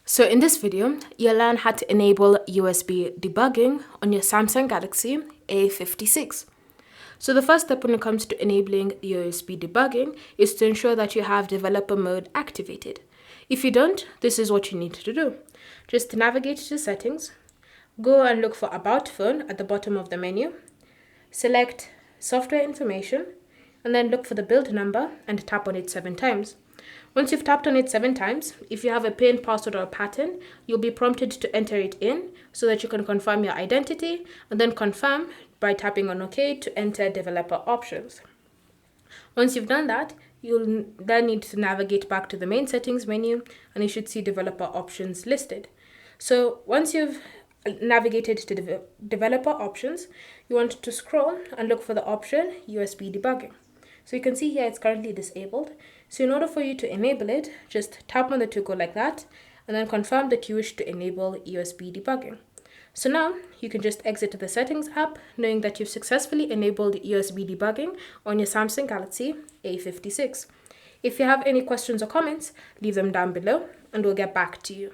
So in this video, you'll learn how to enable USB debugging on your Samsung Galaxy A56. So the first step when it comes to enabling USB debugging is to ensure that you have developer mode activated. If you don't, this is what you need to do. Just navigate to settings, go and look for About Phone at the bottom of the menu, select Software Information, and then look for the build number and tap on it 7 times. Once you've tapped on it 7 times, if you have a PIN, password, or pattern, you'll be prompted to enter it in so that you can confirm your identity and then confirm by tapping on OK to enter developer options. Once you've done that, you'll then need to navigate back to the main settings menu and you should see developer options listed. So once you've navigated to developer options, you want to scroll and look for the option USB debugging. So you can see here it's currently disabled. So in order for you to enable it, just tap on the toggle like that and then confirm that you wish to enable USB debugging. So now you can just exit the settings app knowing that you've successfully enabled USB debugging on your Samsung Galaxy A56. If you have any questions or comments, leave them down below and we'll get back to you.